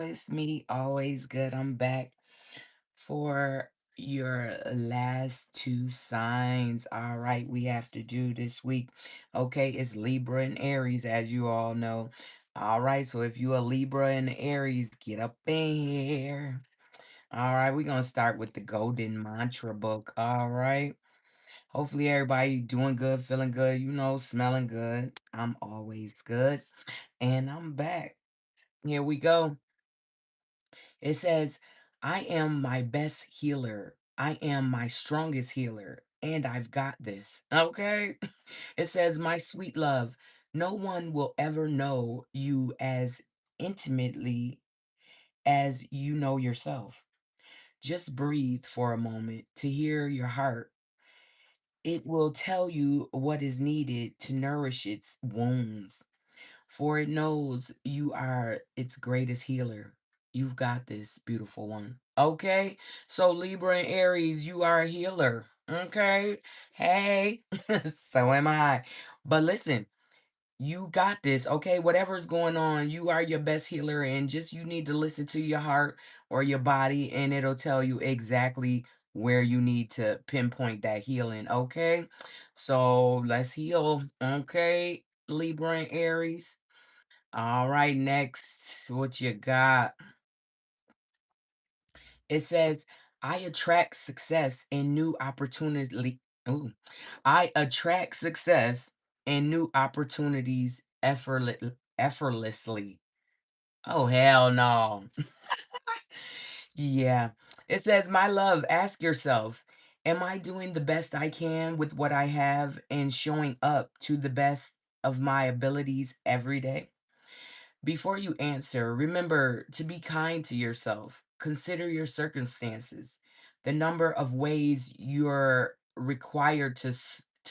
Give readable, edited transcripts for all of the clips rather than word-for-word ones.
It's me, always good. I'm back for your last two signs. All right, we have to do this week. Okay, it's Libra and Aries, as you all know. All right, so if you a Libra and Aries, get up in here. All right, we're gonna start with the Golden Mantra book. All right. Hopefully everybody doing good, feeling good, smelling good. I'm always good. And I'm back. Here we go. It says, I am my best healer. I am my strongest healer. And I've got this. Okay. It says, my sweet love, no one will ever know you as intimately as you know yourself. Just breathe for a moment to hear your heart. It will tell you what is needed to nourish its wounds, for it knows you are its greatest healer. You've got this, beautiful one. Okay? So, Libra and Aries, you are a healer. Okay? Hey, so am I. But listen, you got this, okay? Whatever's going on, you are your best healer, and just you need to listen to your heart or your body, and it'll tell you exactly where you need to pinpoint that healing, okay? So let's heal, okay? Libra and Aries. All right, next, what you got? It says, I attract success and new opportunity. Ooh, I attract success and new opportunities effortlessly. Oh, hell no. Yeah. It says, my love, ask yourself, am I doing the best I can with what I have and showing up to the best of my abilities every day? Before you answer, remember to be kind to yourself. Consider your circumstances, the number of ways you're required to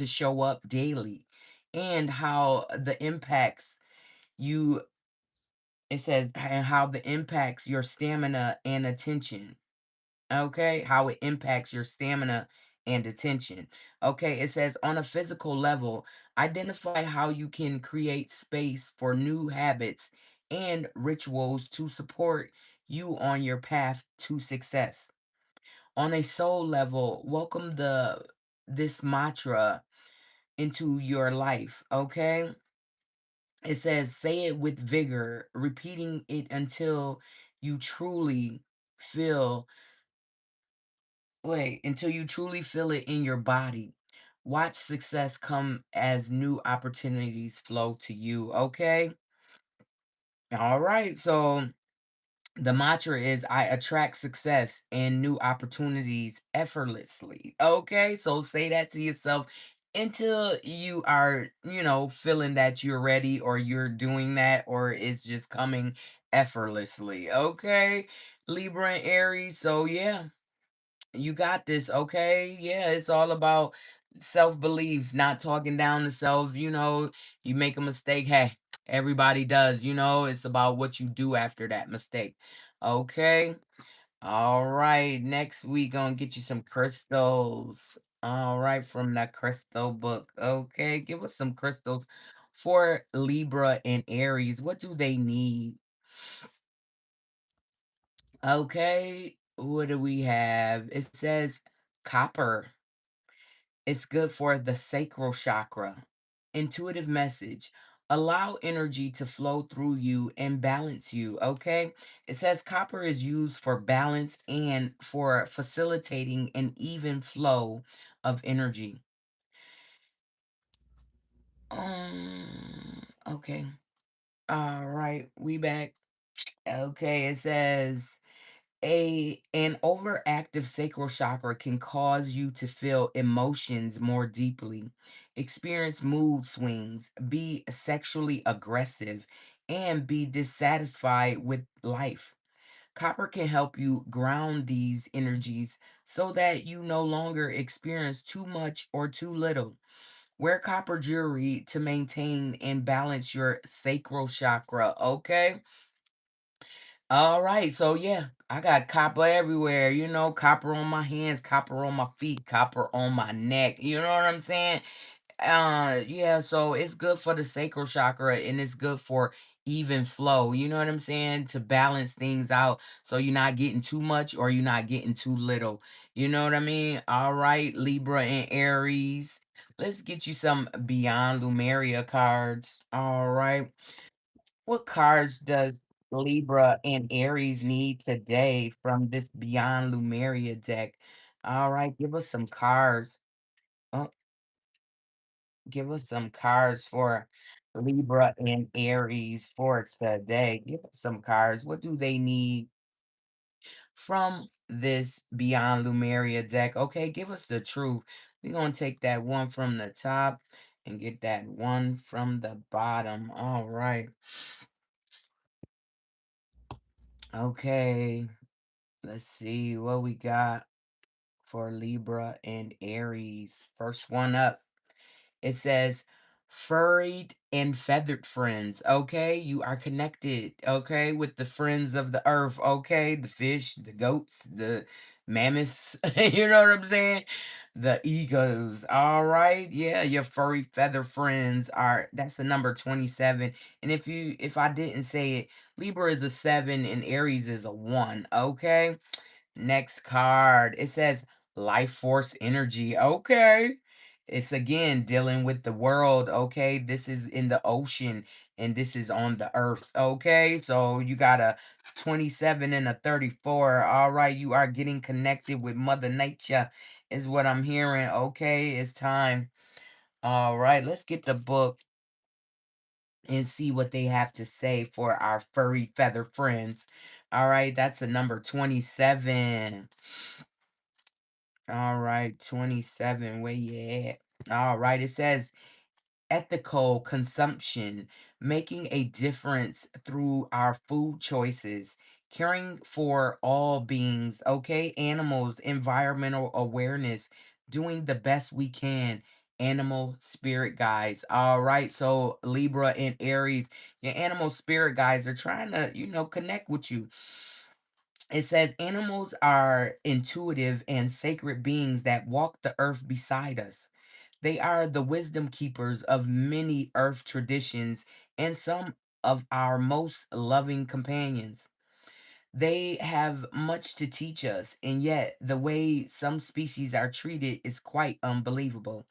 show up daily, and how the impacts you it says and how the impacts your stamina and attention. Okay, how it impacts your stamina and attention. Okay, it says on a physical level, identify how you can create space for new habits and rituals to support you on your path to success. On a soul level, welcome the this mantra into your life, okay? It says say it with vigor, repeating it until you truly feel until you truly feel it in your body. Watch success come as new opportunities flow to you. Okay. All right. So the mantra is I attract success and new opportunities effortlessly. Okay. So say that to yourself until you are, feeling that you're ready or you're doing that or it's just coming effortlessly. Okay. Libra and Aries. So, yeah. You got this, okay? Yeah, it's all about self-belief, not talking down to self. You make a mistake, hey, everybody does, it's about what you do after that mistake. Okay. All right. Next we gonna get you some crystals. All right, from that crystal book. Okay, give us some crystals for Libra and Aries. What do they need? Okay, what do we have? It says copper. It's good for the sacral chakra. Intuitive message. Allow energy to flow through you and balance you. Okay. It says copper is used for balance and for facilitating an even flow of energy. Okay. All right. We back. Okay. It says an overactive sacral chakra can cause you to feel emotions more deeply, experience mood swings, be sexually aggressive, and be dissatisfied with life. Copper can help you ground these energies so that you no longer experience too much or too little. Wear copper jewelry to maintain and balance your sacral chakra, okay? All right, so yeah, I got copper everywhere, copper on my hands, copper on my feet, copper on my neck. You know what I'm saying? Yeah, so it's good for the sacral chakra and it's good for even flow. You know what I'm saying? To balance things out so you're not getting too much or you're not getting too little. You know what I mean? All right, Libra and Aries. Let's get you some Beyond Lumeria cards. All right. What cards does Libra and Aries need today from this Beyond Lumeria deck? All right, give us some cards. Oh, give us some cards for Libra and Aries for today. Give us some cards. What do they need from this Beyond Lumeria deck? Okay, give us the truth. We're going to take that one from the top and get that one from the bottom. All right. Okay. Let's see what we got for Libra and Aries. First one up. It says, furried and feathered friends. Okay, you are connected. Okay, with the friends of the earth. Okay, the fish, the goats, the mammoths. You know what I'm saying? The egos. All right, yeah, your furry feather friends are. That's the number 27. And if I didn't say it, Libra is a 7 and Aries is a 1. Okay. Next card. It says life force energy. Okay. It's again dealing with the world. Okay. This is in the ocean and this is on the earth. Okay. So you got a 27 and a 34. All right. You are getting connected with Mother Nature, is what I'm hearing. Okay. It's time. All right. Let's get the book and see what they have to say for our furry feather friends. All right. That's a number 27. All right, 27. Where you at? All right, it says ethical consumption, making a difference through our food choices, caring for all beings, okay? Animals, environmental awareness, doing the best we can. Animal spirit guides. All right, so Libra and Aries, your animal spirit guides are trying to, connect with you. It says animals are intuitive and sacred beings that walk the earth beside us. They are the wisdom keepers of many earth traditions and some of our most loving companions. They have much to teach us, and yet the way some species are treated is quite unbelievable.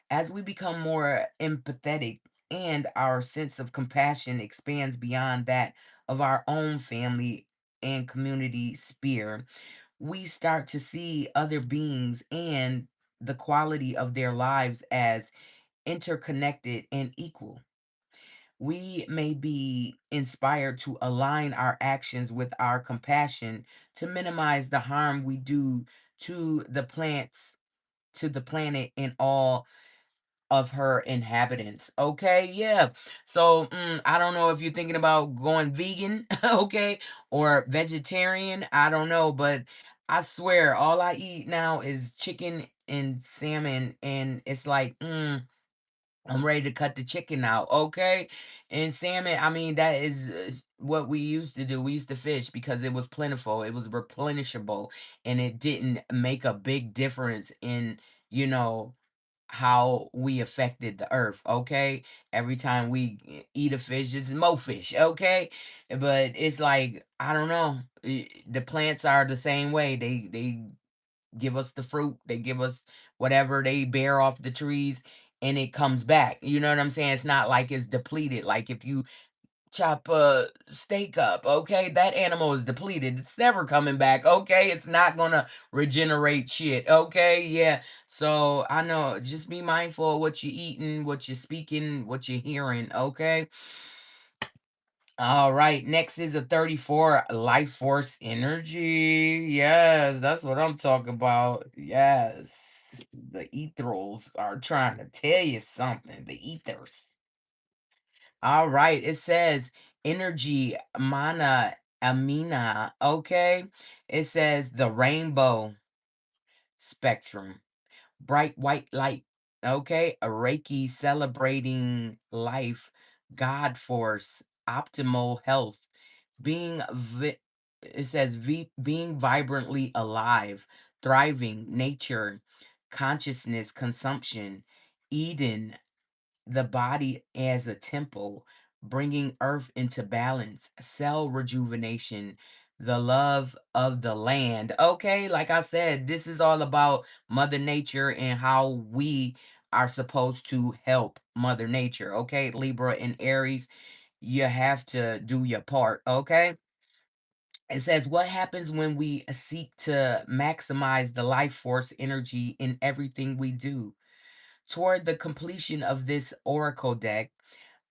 As we become more empathetic and our sense of compassion expands beyond that of our own family and community sphere, we start to see other beings and the quality of their lives as interconnected and equal. We may be inspired to align our actions with our compassion to minimize the harm we do to the plants, to the planet, and all of her inhabitants. Okay, yeah. So I don't know if you're thinking about going vegan, okay, or vegetarian. I don't know, but I swear all I eat now is chicken and salmon, and it's like, I'm ready to cut the chicken out, okay? And salmon, I mean, that is what we used to do. We used to fish because it was plentiful, it was replenishable, and it didn't make a big difference in, you know, how we affected the earth, okay? Every time we eat a fish, it's more fish, okay? But it's like, I don't know. The plants are the same way. They give us the fruit, they give us whatever they bear off the trees, and it comes back. You know what I'm saying? It's not like it's depleted. Like if you chop a steak up, okay, that animal is depleted. It's never coming back, okay? It's not gonna regenerate shit, okay? Yeah. So I know, just be mindful of what you're eating, what you're speaking, what you're hearing, okay? All right, next is a 34 life force energy. Yes, that's what I'm talking about. Yes. The ethereals are trying to tell you something. The ethers. All right, it says energy mana amina. Okay. It says the rainbow spectrum, bright white light. Okay, a Reiki celebrating life, God force, optimal health, being it says being vibrantly alive, thriving, nature, consciousness, consumption, Eden, the body as a temple, bringing earth into balance, cell rejuvenation, the love of the land. Okay, like I said, this is all about Mother Nature and how we are supposed to help Mother Nature. Okay, Libra and Aries, you have to do your part. Okay. It says, what happens when we seek to maximize the life force energy in everything we do? Toward the completion of this oracle deck,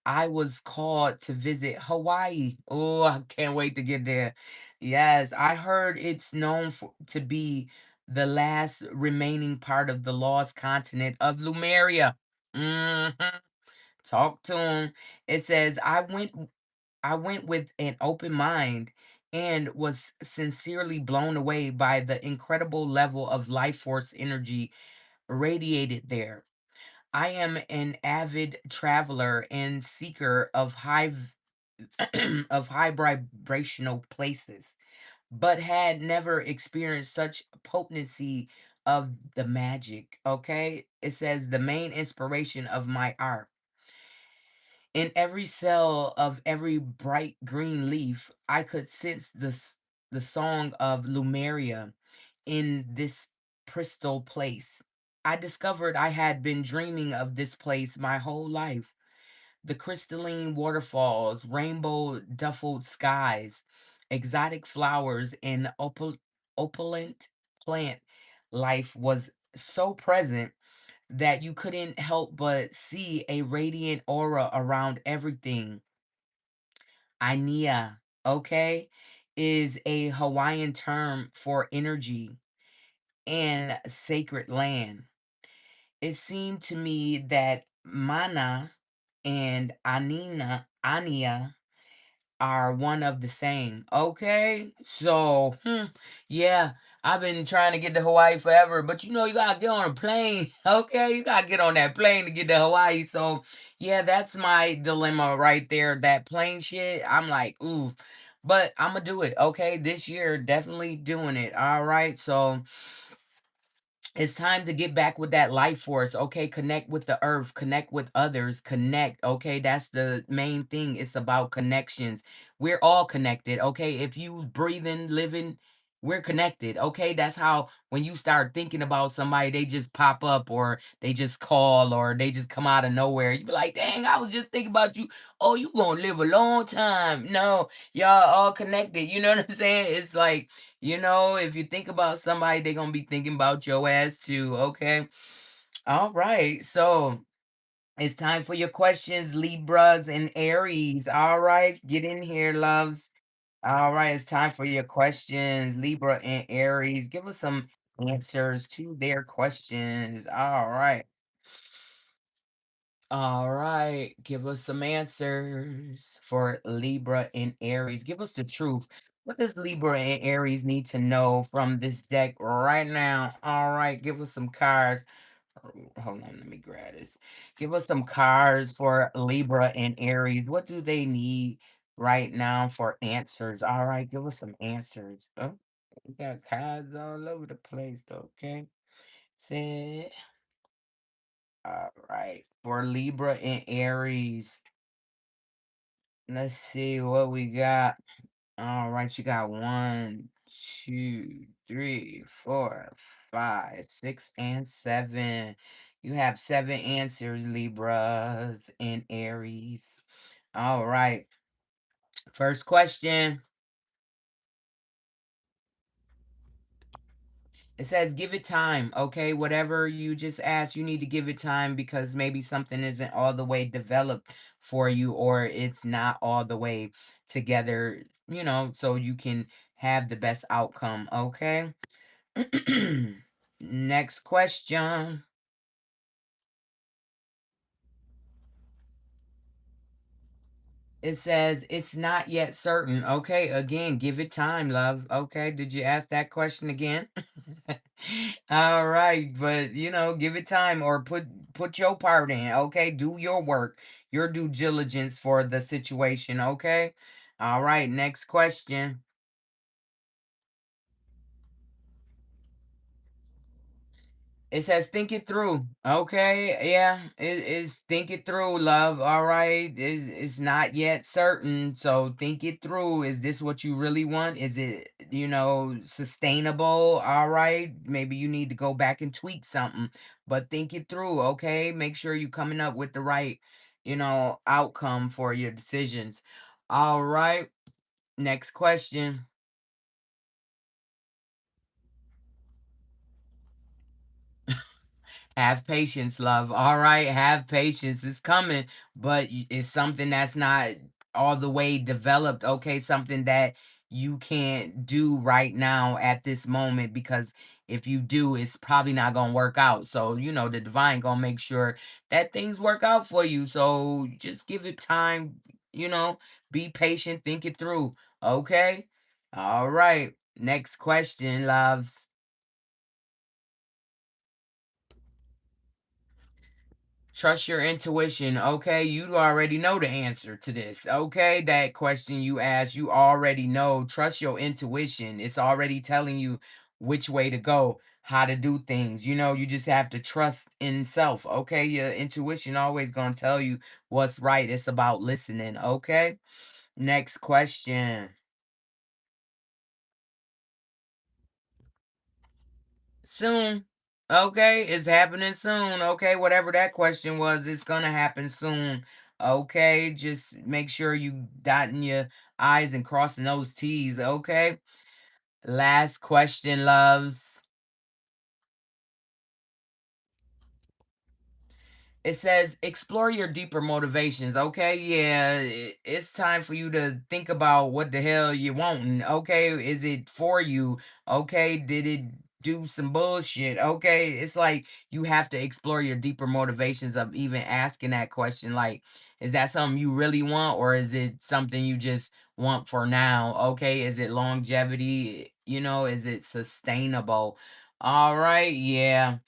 I was called to visit Hawaii. Oh, I can't wait to get there. Yes, I heard it's known to be the last remaining part of the lost continent of Lumeria. hmm Talk to him. It says, I went with an open mind and was sincerely blown away by the incredible level of life force energy radiated there. I am an avid traveler and seeker of of high vibrational places, but had never experienced such potency of the magic. Okay? It says the main inspiration of my art. In every cell of every bright green leaf, I could sense the song of Lumeria in this crystal place. I discovered I had been dreaming of this place my whole life. The crystalline waterfalls, rainbow duffled skies, exotic flowers, and opulent plant life was so present that you couldn't help but see a radiant aura around everything. Ainea, okay, is a Hawaiian term for energy and sacred land. It seemed to me that mana and ania are one of the same. Okay, so yeah, I've been trying to get to Hawaii forever, but you gotta get on a plane. Okay, you gotta get on that plane to get to Hawaii. So yeah, that's my dilemma right there. That plane shit, I'm like, ooh, but I'm gonna do it. Okay, this year, definitely doing it. All right, so it's time to get back with that life force. Okay, connect with the earth, connect with others, connect. Okay, that's the main thing. It's about connections. We're all connected. Okay, if you breathing, living, we're connected. Okay, that's how when you start thinking about somebody, they just pop up or they just call or they just come out of nowhere. You be like, dang, I was just thinking about you. Oh, you gonna live a long time. No, y'all all connected. You know what I'm saying? It's like, if you think about somebody, they're gonna be thinking about your ass too. Okay. All right. So it's time for your questions, Libras and Aries. All right. Get in here, loves. All right. It's time for your questions, Libra and Aries. Give us some answers to their questions. All right. All right, give us some answers for Libra and Aries. Give us the truth. What does Libra and Aries need to know from this deck right now? All right, give us some cards. Hold on, let me grab this. Give us some cards for Libra and Aries. What do they need right now for answers? All right, give us some answers. Oh, we got cards all over the place, okay? Say, all right, for Libra and Aries. Let's see what we got. All right, you got one, two, three, four, five, six, and seven. You have seven answers, Libras and Aries. All right. First question. It says give it time, okay? Whatever you just asked, you need to give it time because maybe something isn't all the way developed for you or it's not all the way together, so you can have the best outcome, okay? Next question. It says it's not yet certain. Okay, again, give it time, love. Okay, did you ask that question again? All right, but give it time or put your part in. Okay, do your work, your due diligence for the situation. Okay. All right, next question. It says think it through. Okay, yeah, it is think it through, love. All right, it's not yet certain, so think it through. Is this what you really want? Is it, sustainable? All right, maybe you need to go back and tweak something, but think it through. Okay, make sure you're coming up with the right, outcome for your decisions. All right, next question. Have patience, love. All right, have patience. It's coming, but it's something that's not all the way developed. Okay, something that you can't do right now at this moment, because if you do, it's probably not gonna work out. So, the divine gonna make sure that things work out for you. So just give it time, be patient, think it through. Okay. All right. Next question, loves. Trust your intuition. Okay, you already know the answer to this. Okay, that question you asked, you already know. Trust your intuition. It's already telling you which way to go, how to do things. You just have to trust in self. Okay, your intuition always gonna tell you what's right. It's about listening. Okay, next question. Soon. Okay, it's happening soon. Okay, whatever that question was, it's gonna happen soon. Okay, just make sure you dotting your I's and crossing those T's. Okay. Last question, loves. It says explore your deeper motivations. Okay, yeah, it's time for you to think about what the hell you wanting. Okay, is it for you? Okay, did it do some bullshit? Okay, it's like you have to explore your deeper motivations of even asking that question. Like, is that something you really want, or is it something you just want for now? Okay, is it longevity? Is it sustainable? All right, yeah.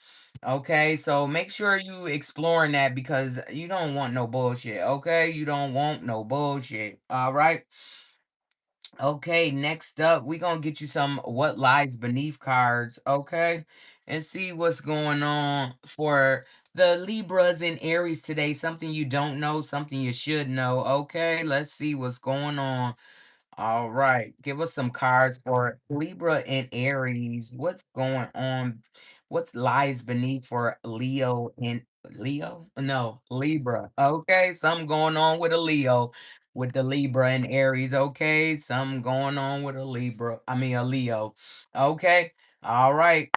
Okay, so make sure you exploring that, because you don't want no bullshit. Okay, you don't want no bullshit. All right. Okay, next up, we gonna get you some what lies beneath cards. Okay, and see what's going on for the Libras and Aries today. Something you don't know, something you should know. Okay, let's see what's going on. All right. Give us some cards for Libra and Aries. What's going on? What lies beneath for Leo and Leo? No, Libra. Okay. Something going on with a Leo, with the Libra and Aries. Okay. Something going on with a Libra. I mean, a Leo. Okay. All right.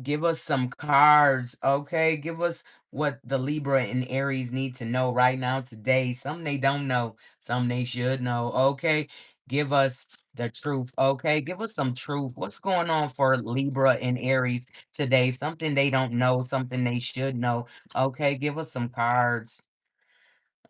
Give us some cards, okay? Give us what the Libra and Aries need to know right now today. Some they don't know, some they should know, okay? Give us the truth, okay? Give us some truth. What's going on for Libra and Aries today? Something they don't know, something they should know, okay? Give us some cards.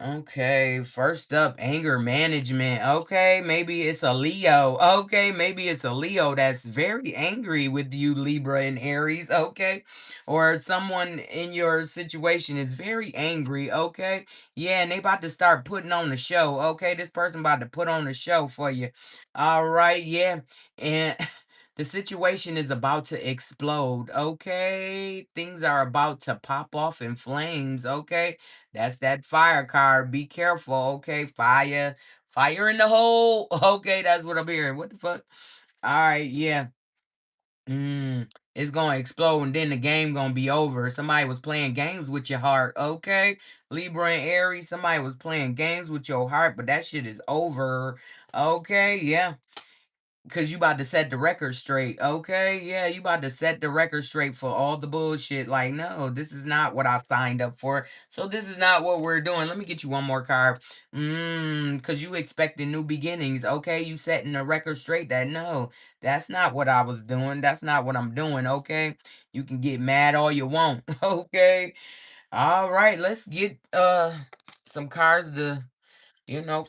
Okay, first up, anger management. Okay, maybe it's a Leo. Okay, maybe it's a Leo that's very angry with you, Libra and Aries. Okay, or someone in your situation is very angry. Okay, yeah, and they about to start putting on the show. Okay, this person about to put on the show for you. All right, yeah, and the situation is about to explode. Okay, things are about to pop off in flames. Okay, that's that fire card. Be careful, okay? Fire in the hole. Okay, that's what I'm hearing. What the fuck? All right, yeah. It's gonna explode and then the game gonna be over. Somebody was playing games with your heart, okay? Libra and Aries, somebody was playing games with your heart, but that shit is over. Okay, yeah. Cause you about to set the record straight, okay? Yeah, you about to set the record straight for all the bullshit. Like, no, this is not what I signed up for. So this is not what we're doing. Let me get you one more card. Cause you expecting new beginnings, okay? You setting the record straight. That no, that's not what I was doing. That's not what I'm doing, okay? You can get mad all you want, okay? All right, let's get some cards to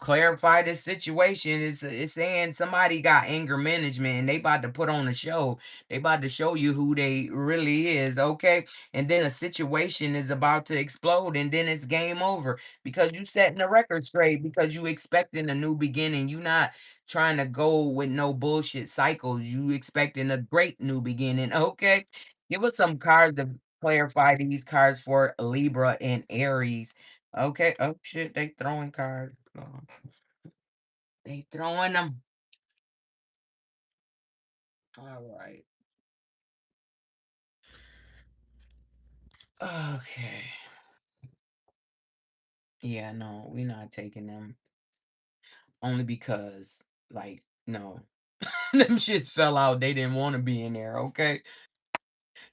clarify this situation. It's saying somebody got anger management and they about to put on a show. They about to show you who they really is, okay? And then a situation is about to explode and then it's game over because you setting the record straight, because you expecting a new beginning. You not trying to go with no bullshit cycles. You expecting a great new beginning, okay? Give us some cards to clarify these cards for Libra and Aries. Okay. Oh shit, they throwing cards. Oh, they throwing them. All right. Okay. Yeah, no, we're not taking them. Only because, like, no. Them shits fell out. They didn't want to be in there, okay?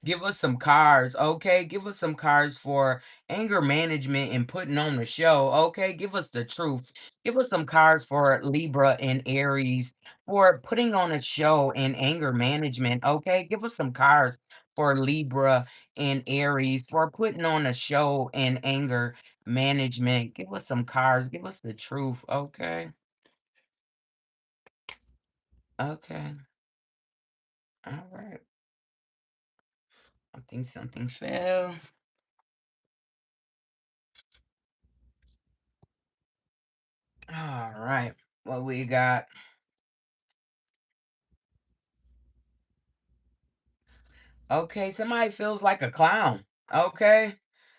Give us some cards, okay? Give us some cards for anger management and putting on the show, okay? Give us the truth. Give us some cards for Libra and Aries for putting on a show and anger management, okay? Give us some cards for Libra and Aries for putting on a show and anger management. Give us some cards. Give us the truth, okay? Okay. All right. I think something fell. All right. What we got? Okay, somebody feels like a clown. Okay.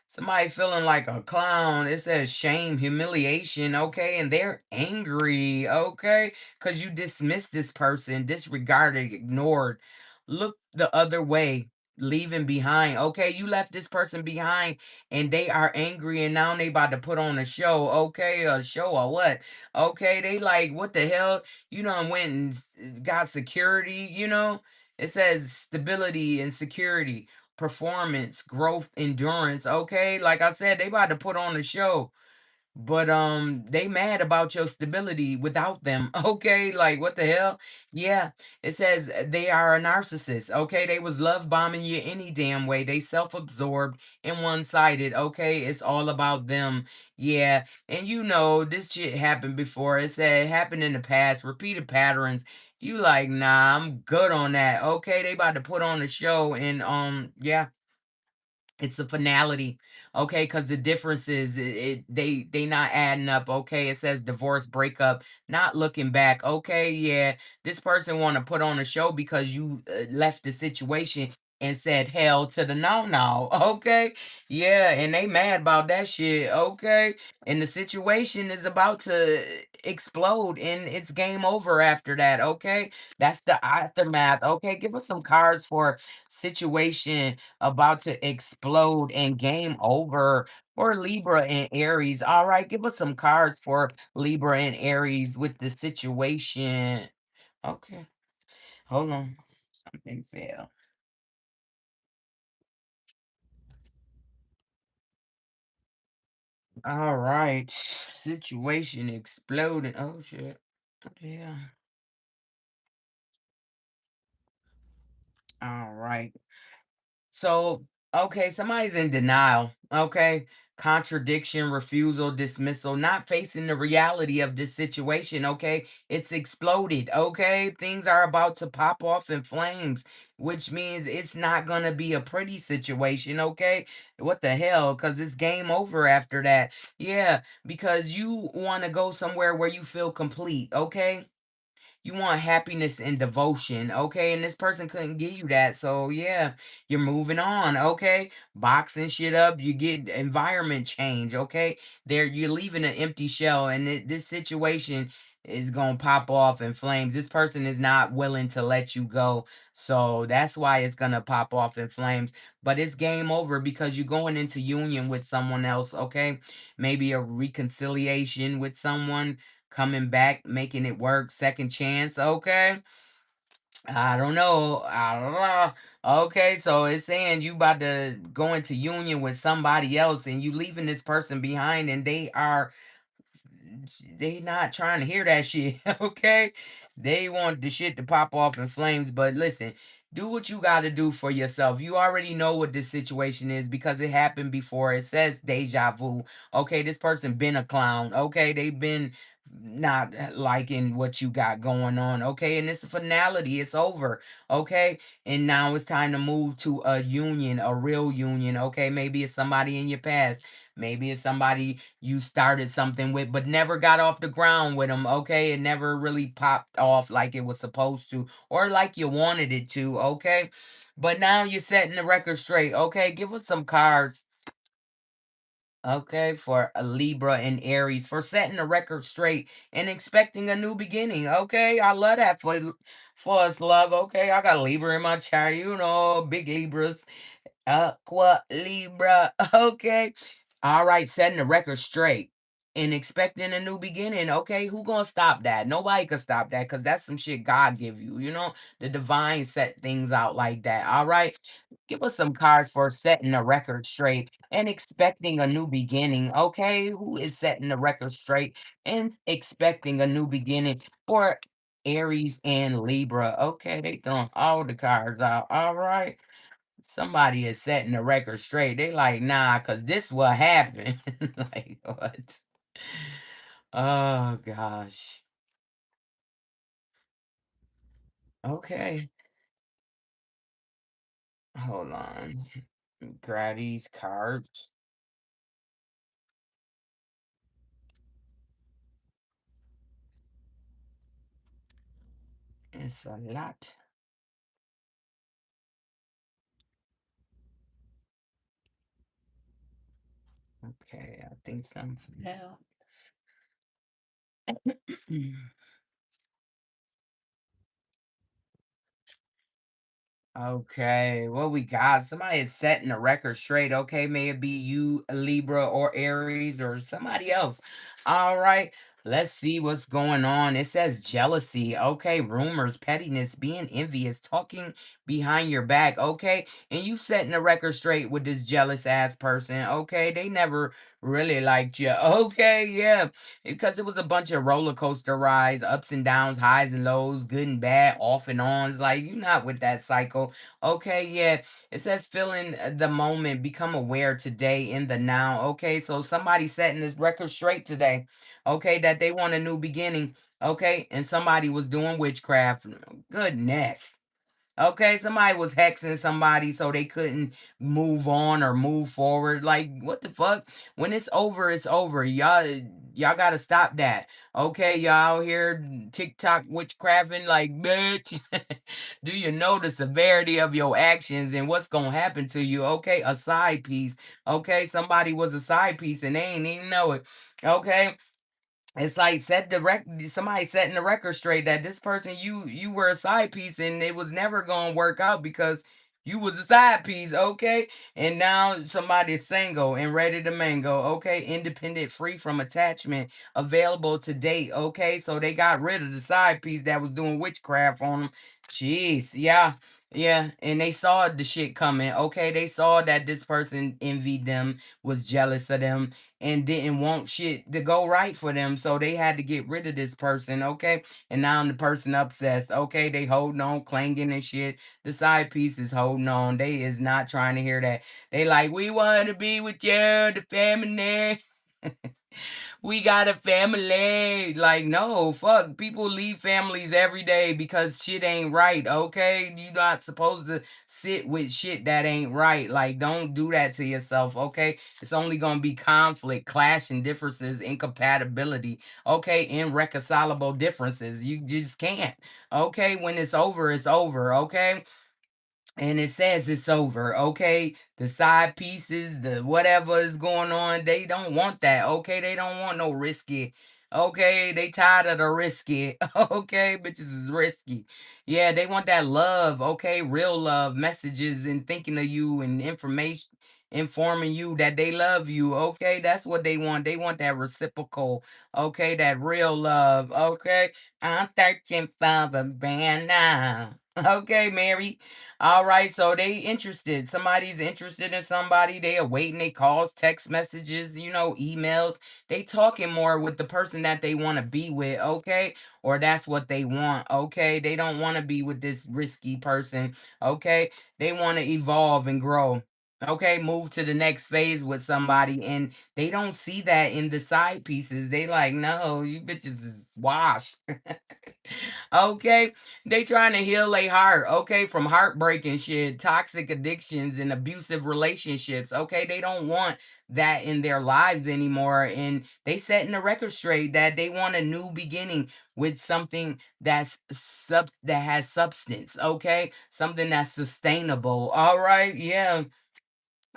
Somebody feeling like a clown. It says shame, humiliation, okay, and they're angry, okay, because you dismissed this person, disregarded, ignored, look the other way, leaving behind, okay. You left this person behind and they are angry and now they about to put on a show, okay, a show or what, okay. They like, what the hell? You done went and got security, it says stability and security, performance, growth, endurance. Okay, like I said, they about to put on a show. But they mad about your stability without them. Okay, like what the hell? Yeah, it says they are a narcissist. Okay, they was love bombing you any damn way. They self-absorbed and one-sided. Okay, it's all about them. Yeah, and this shit happened before. It said it happened in the past. Repeated patterns. You like, nah, I'm good on that. Okay, they about to put on a show and yeah, it's a finality, okay, because the difference is they not adding up, okay. It says divorce, breakup, not looking back, okay. Yeah, this person want to put on a show because you left the situation and said hell to the no no, okay. Yeah, and they mad about that shit, okay. And the situation is about to explode and it's game over after that, okay. That's the aftermath, okay. Give us some cards for situation about to explode and game over for Libra and Aries. All right, give us some cards for Libra and Aries with the situation. Okay, hold on. Something fell. All right, situation exploding. Oh shit. Yeah. All right. So, okay, somebody's in denial, okay? Contradiction, refusal, dismissal, not facing the reality of this situation, okay? It's exploded, okay? Things are about to pop off in flames, which means it's not going to be a pretty situation, okay? What the hell? Because it's game over after that. Yeah, because you want to go somewhere where you feel complete, okay? You want happiness and devotion, okay? And this person couldn't give you that. So yeah, you're moving on, okay? Boxing shit up, you get environment change, okay? There you're leaving an empty shell and this situation is going to pop off in flames. This person is not willing to let you go. So that's why it's going to pop off in flames. But it's game over because you're going into union with someone else, okay? Maybe a reconciliation with someone coming back, making it work, second chance. Okay. I don't know. I don't know. Okay, so it's saying you about to go into union with somebody else and you leaving this person behind and they not trying to hear that shit, okay? They want the shit to pop off in flames, but listen, do what you got to do for yourself. You already know what this situation is because it happened before. It says deja vu. Okay, this person been a clown. Okay, they've been not liking what you got going on. Okay, and it's a finality. It's over. Okay, and now it's time to move to a union, a real union. Okay, maybe it's somebody in your past. Maybe it's somebody you started something with but never got off the ground with them, okay? It never really popped off like it was supposed to or like you wanted it to, okay? But now you're setting the record straight, okay? Give us some cards, okay, for a Libra and Aries for setting the record straight and expecting a new beginning, okay? I love that for us, love, okay? I got Libra in my chart, you know, big Libras. Aqua Libra. Okay. All right, setting the record straight and expecting a new beginning. Okay, who gonna stop that? Nobody can stop that because that's some shit God give you. You know, the divine set things out like that. All right. Give us some cards for setting the record straight and expecting a new beginning. Okay, who is setting the record straight and expecting a new beginning for Aries and Libra? Okay, they throwing all the cards out. All right. Somebody is setting the record straight. They like, nah, cause this what happened. Like what? Oh gosh. Okay. Hold on. Grab these cards. It's a lot. Okay, I think something else. Okay, what we got? Somebody is setting the record straight. Okay, may it be you, Libra, or Aries, or somebody else. All right, let's see what's going on. It says jealousy. Okay, rumors, pettiness, being envious, talking behind your back. Okay, and you setting the record straight with this jealous ass person. Okay, they never really liked you. Okay, yeah, because it was a bunch of roller coaster rides, ups and downs, highs and lows, good and bad, off and ons. Like, you're not with that cycle. Okay, yeah. It says feeling the moment, become aware today in the now. Okay, so somebody setting this record straight today. Okay, that they want a new beginning. Okay, and somebody was doing witchcraft. Goodness. Okay, somebody was hexing somebody so they couldn't move on or move forward. Like, what the fuck? When it's over, it's over. Y'all gotta stop that. Okay, y'all out here TikTok witchcrafting like bitch. Do you know the severity of your actions and what's gonna happen to you? Okay, a side piece. Okay, somebody was a side piece and they ain't even know it. Okay, it's like somebody setting the record straight that this person you were a side piece and it was never gonna work out because you was a side piece, okay? And now somebody's single and ready to mango, okay? Independent, free from attachment, available to date, okay? So they got rid of the side piece that was doing witchcraft on them. Jeez, yeah. Yeah, and they saw the shit coming. Okay, they saw that this person envied them, was jealous of them, and didn't want shit to go right for them. So they had to get rid of this person, okay? And now the person obsessed. Okay, they holding on, clanging and shit. The side piece is holding on. They is not trying to hear that. They like, we want to be with you, the family. We got a family. Like, no, fuck. People leave families every day because shit ain't right, okay? You not supposed to sit with shit that ain't right. Like, don't do that to yourself, okay? It's only gonna be conflict, clashing differences, incompatibility, okay? Irreconcilable differences. You just can't. Okay, when it's over, okay? And it says it's over, okay? The side pieces, the whatever is going on, they don't want that, okay? They don't want no risky, okay? They tired of the risky, okay? Bitches is risky. Yeah, they want that love, okay? Real love, messages and thinking of you and information, informing you that they love you, okay? That's what they want. They want that reciprocal, okay? That real love, okay? I'm searching for the brand now. Okay, Mary. All right, so they interested. Somebody's interested in somebody. They awaiting they calls, text messages, emails. They talking more with the person that they want to be with, okay? Or that's what they want, okay? They don't want to be with this risky person, okay? They want to evolve and grow. Okay, move to the next phase with somebody, and they don't see that in the side pieces. They like, no, you bitches is washed. Okay, they trying to heal a heart, okay, from heartbreaking shit, toxic addictions, and abusive relationships. Okay, they don't want that in their lives anymore, and they setting the record straight that they want a new beginning with something that has substance. Okay, something that's sustainable. All right, yeah.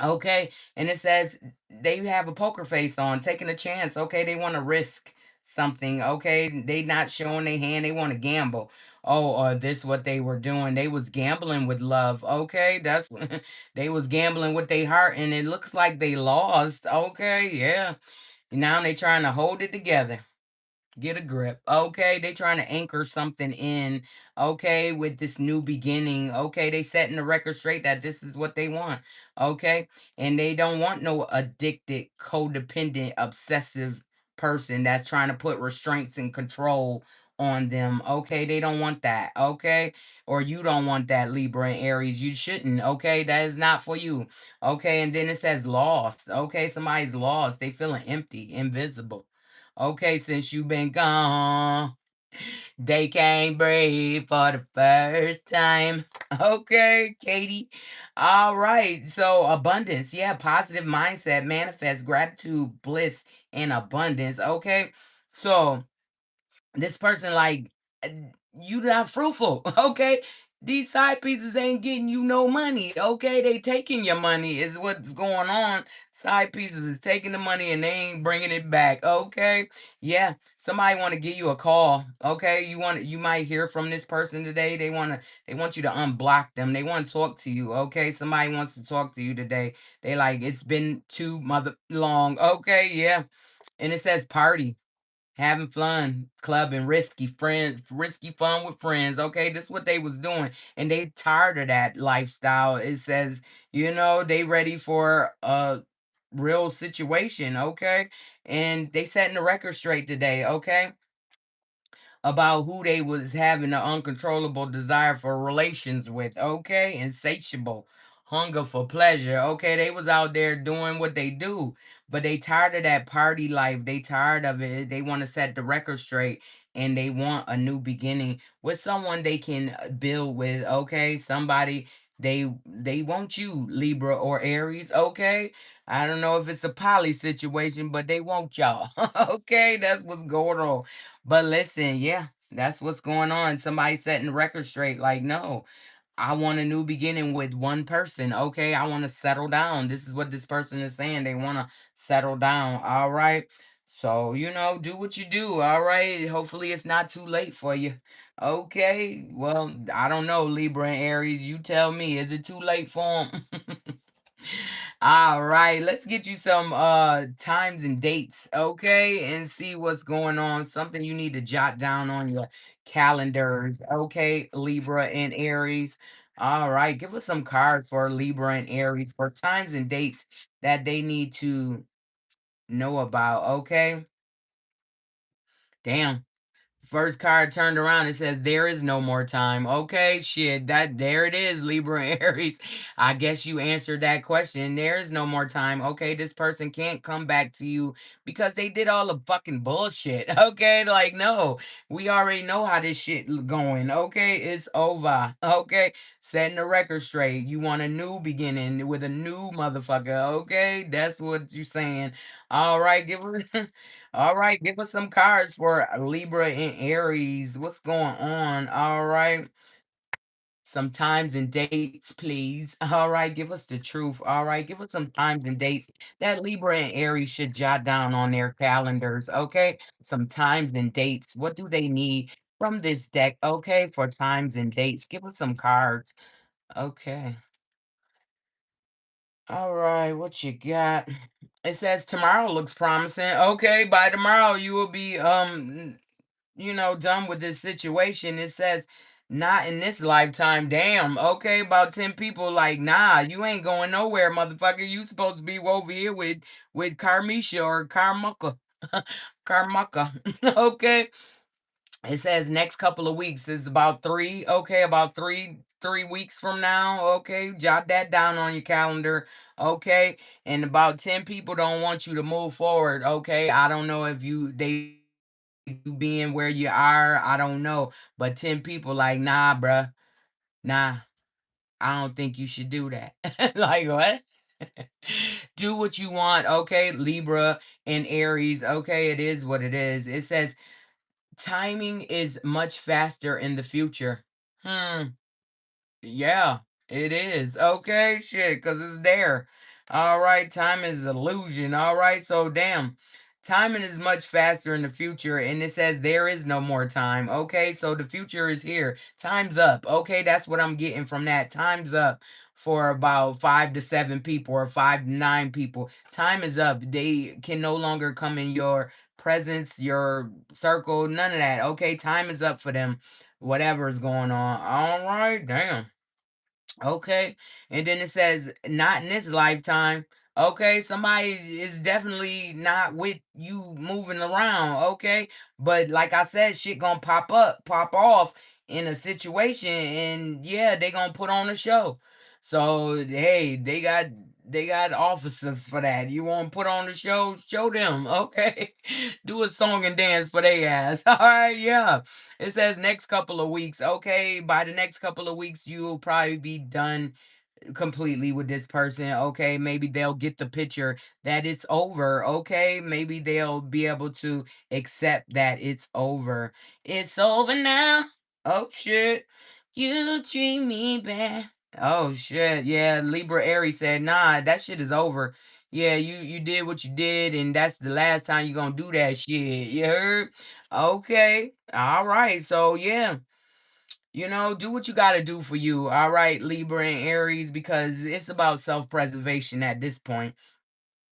Okay, and it says they have a poker face on, taking a chance. Okay, they want to risk something. Okay, they not showing their hand. They want to gamble. Oh, or this what they were doing. They was gambling with love. Okay, that's they was gambling with their heart, and it looks like they lost. Okay, yeah. Now they trying to hold it together. Get a grip. Okay, they trying to anchor something in. Okay, with this new beginning. Okay, they setting the record straight that this is what they want. Okay, and they don't want no addicted, codependent, obsessive person that's trying to put restraints and control on them. Okay, they don't want that. Okay, or you don't want that, Libra and Aries. You shouldn't. Okay, that is not for you. Okay, and then it says lost. Okay, somebody's lost. They feeling empty, invisible. Okay, since you been gone, they can't breathe for the first time. Okay, Katie. All right. So abundance, yeah, positive mindset, manifest gratitude, bliss, and abundance. Okay. So this person like uh, you not fruitful. Okay, these side pieces ain't getting you no money. Okay, they taking your money is what's going on. Side pieces is taking the money and they ain't bringing it back. Okay, yeah, somebody want to give you a call. Okay, you might hear from this person today. They want you to unblock them. They want to talk to you. Okay, somebody wants to talk to you today. They like it's been too mother long. Okay, yeah, and it says party, having fun, clubbing, risky fun with friends. Okay, this is what they was doing, and they tired of that lifestyle. It says, they ready for a real situation. Okay, and they setting the record straight today. Okay, about who they was having an uncontrollable desire for relations with. Okay, insatiable hunger for pleasure. Okay, they was out there doing what they do, but they tired of that party life. They tired of it. They want to set the record straight, and they want a new beginning with someone they can build with. Okay, somebody they want you, Libra or Aries. Okay, I don't know if it's a poly situation, but they want y'all. Okay, that's what's going on. But listen, yeah, that's what's going on. Somebody setting the record straight. Like, no, I want a new beginning with one person. Okay, I want to settle down. This is what this person is saying. They want to settle down. All right. So, do what you do. All right. Hopefully, it's not too late for you. Okay. Well, I don't know, Libra and Aries. You tell me. Is it too late for them? All right, let's get you some times and dates, okay? And see what's going on. Something you need to jot down on your calendars, okay? Libra and Aries. All right, give us some cards for Libra and Aries for times and dates that they need to know about, okay? Damn. First card turned around, it says there is no more time. Okay, shit, that there it is, Libra and Aries. I guess you answered that question. There is no more time. Okay, this person can't come back to you because they did all the fucking bullshit. Okay, like no, we already know how this shit going. Okay, it's over. Okay, setting the record straight. You want a new beginning with a new motherfucker. Okay, that's what you're saying. All right, give her. All right, give us some cards for Libra and Aries. What's going on? All right. Some times and dates, please. All right, give us the truth. All right, give us some times and dates that Libra and Aries should jot down on their calendars. Okay, some times and dates. What do they need from this deck? Okay, for times and dates. Give us some cards. Okay. All right, what you got? It says tomorrow looks promising. Okay, by tomorrow you will be done with this situation. It says not in this lifetime. Damn. Okay, about 10 people like, nah, you ain't going nowhere, motherfucker. You supposed to be over here with Carmisha or Carmucka. Carmucka. Okay. It says next couple of weeks is about three. Okay, about three weeks from now. Okay, jot that down on your calendar. Okay, and about 10 people don't want you to move forward. Okay, I don't know if you being where you are. I don't know, but 10 people like, nah, bruh, nah. I don't think you should do that. Like what? Do what you want. Okay, Libra and Aries. Okay, it is what it is. It says timing is much faster in the future. Hmm. Yeah, it is. Okay, shit, because it's there. All right, time is illusion. All right, so damn. Timing is much faster in the future, and it says there is no more time. Okay, so the future is here. Time's up. Okay, that's what I'm getting from that. Time's up for about 5 to 7 people or 5 to 9 people. Time is up. They can no longer come in your presence, your circle, none of that. Okay, time is up for them. Whatever is going on. All right, damn. Okay. And then it says, not in this lifetime. Okay. Somebody is definitely not with you moving around. Okay. But like I said, shit gonna pop off in a situation. And yeah, they gonna put on a show. So, hey, they got officers for that. You want to put on the show? Show them, okay? Do a song and dance for their ass. All right, yeah. It says next couple of weeks. Okay, by the next couple of weeks, you'll probably be done completely with this person. Okay, maybe they'll get the picture that it's over. Okay, maybe they'll be able to accept that it's over. It's over now. Oh shit, you treat me bad. Oh shit, yeah. Libra Aries said, nah, that shit is over. Yeah, you did what you did, and that's the last time you're gonna do that shit. You heard? Okay. All right. So yeah, do what you got to do for you. All right, Libra and Aries, because it's about self-preservation at this point.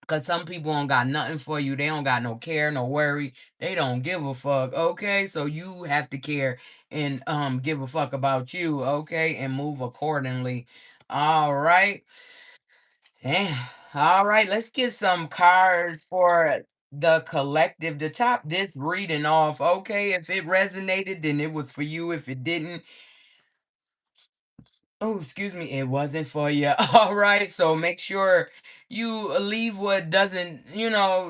Because some people don't got nothing for you. They don't got no care, no worry. They don't give a fuck. Okay, so you have to care and give a fuck about you. Okay, and move accordingly. All right. Eh, all right, let's get some cards for the collective to top this reading off. Okay, if it resonated, then it was for you. If it didn't, oh, excuse me, it wasn't for you. All right, so make sure you leave what doesn't,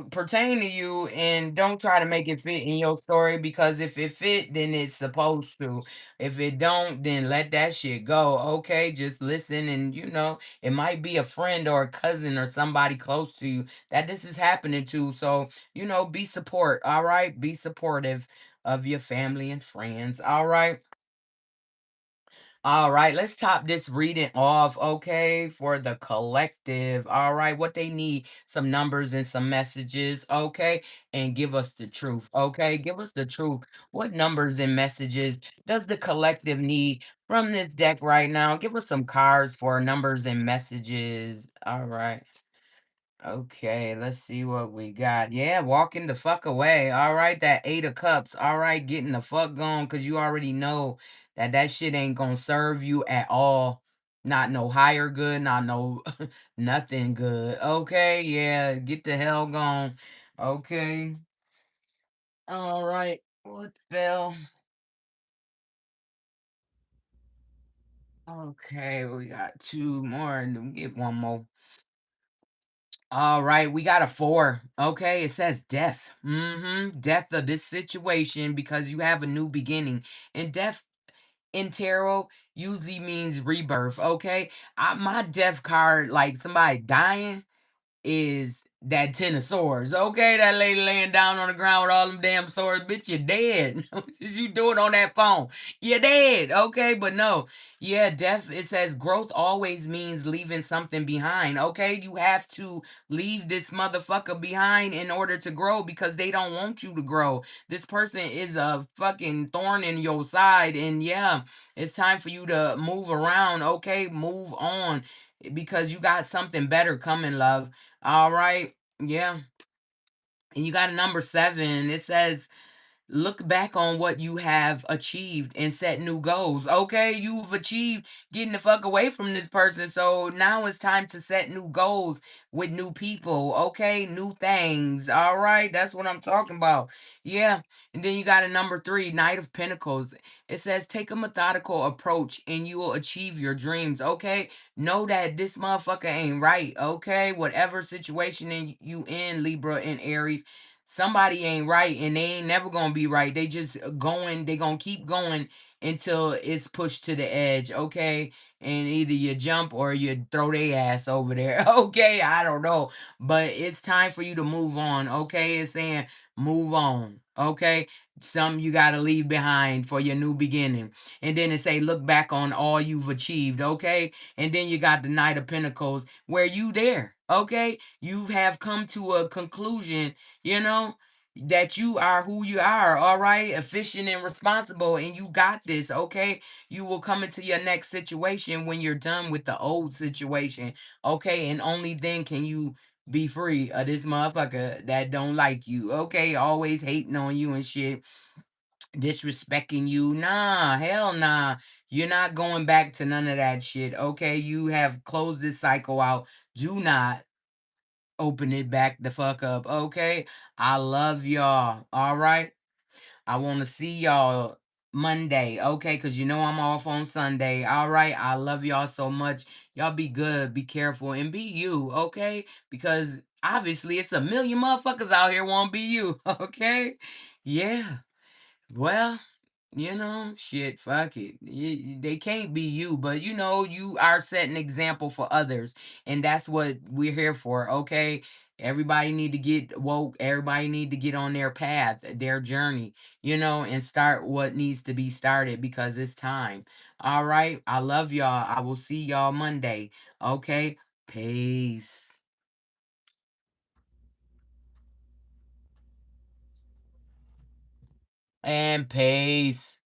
pertain to you and don't try to make it fit in your story because if it fit, then it's supposed to. If it don't, then let that shit go. Okay, just listen and it might be a friend or a cousin or somebody close to you that this is happening to. So, be support, all right? Be supportive of your family and friends. All right. All right, let's top this reading off, okay, for the collective. All right, what they need, some numbers and some messages, okay, and give us the truth, okay? Give us the truth. What numbers and messages does the collective need from this deck right now? Give us some cards for numbers and messages. All right. Okay, let's see what we got. Yeah, walking the fuck away. All right, that 8 of cups. All right, getting the fuck gone because you already know that that shit ain't gonna serve you at all. Not no higher good, not no nothing good. Okay, yeah, get the hell gone. Okay. All right. What fell? Okay, we got two more and we get one more. All right, we got a 4. Okay, it says death. Death of this situation because you have a new beginning. And death in tarot usually means rebirth. Okay, my death card, like somebody dying, is that 10 of swords. Okay, that lady laying down on the ground with all them damn swords. Bitch, you're dead. What is you doing on that phone? You're dead. Okay, but no. Yeah, death, it says growth always means leaving something behind. Okay, you have to leave this motherfucker behind in order to grow because they don't want you to grow. This person is a fucking thorn in your side. And yeah, it's time for you to move around. Okay, move on because you got something better coming, love. All right. Yeah. And you got a number 7. It says look back on what you have achieved and set new goals. Okay, you've achieved getting the fuck away from this person. So now it's time to set new goals with new people. Okay, new things. All right, that's what I'm talking about. Yeah. And then you got a number three, Knight of Pentacles. It says take a methodical approach and you will achieve your dreams. Okay, know that this motherfucker ain't right. Okay, whatever situation you in, Libra and Aries, somebody ain't right and they ain't never gonna be right. They just going, they gonna keep going until it's pushed to the edge. Okay, and either you jump or you throw their ass over there. Okay, I don't know, but it's time for you to move on. Okay, it's saying move on. Okay, some you got to leave behind for your new beginning. And then it say look back on all you've achieved. Okay, and then you got the Knight of Pentacles where you there. Okay, you have come to a conclusion, you know, that you are who you are. All right, efficient and responsible, and you got this. Okay, you will come into your next situation when you're done with the old situation. Okay, and only then can you be free of this motherfucker that don't like you. Okay, always hating on you and shit, disrespecting you. Nah, hell nah. You're not going back to none of that shit. Okay, you have closed this cycle out. Do not open it back the fuck up. Okay, I love y'all. All right, I want to see y'all Monday. Okay, because you know I'm off on Sunday. All right, I love y'all so much. Y'all be good, be careful, and be you. Okay, because obviously it's a million motherfuckers out here want to be you. Okay, yeah. Well, shit, fuck it. They can't be you, but you are setting example for others, and that's what we're here for. Okay, everybody need to get woke. Everybody need to get on their path, their journey, and start what needs to be started because it's time. All right, I love y'all. I will see y'all Monday. Okay, peace and peace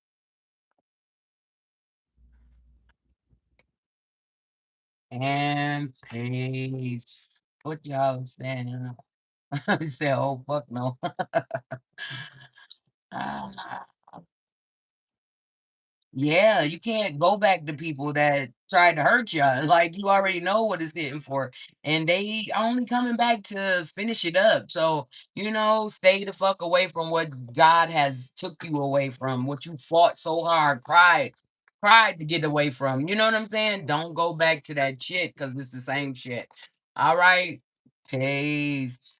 and peace. What y'all saying? I said, "Oh, fuck no." Ah, yeah, you can't go back to people that tried to hurt you. Like, you already know what it's hitting for, and they only coming back to finish it up. So, stay the fuck away from what God has took you away from, what you fought so hard, cried to get away from. You know what I'm saying? Don't go back to that shit because it's the same shit. All right? Peace.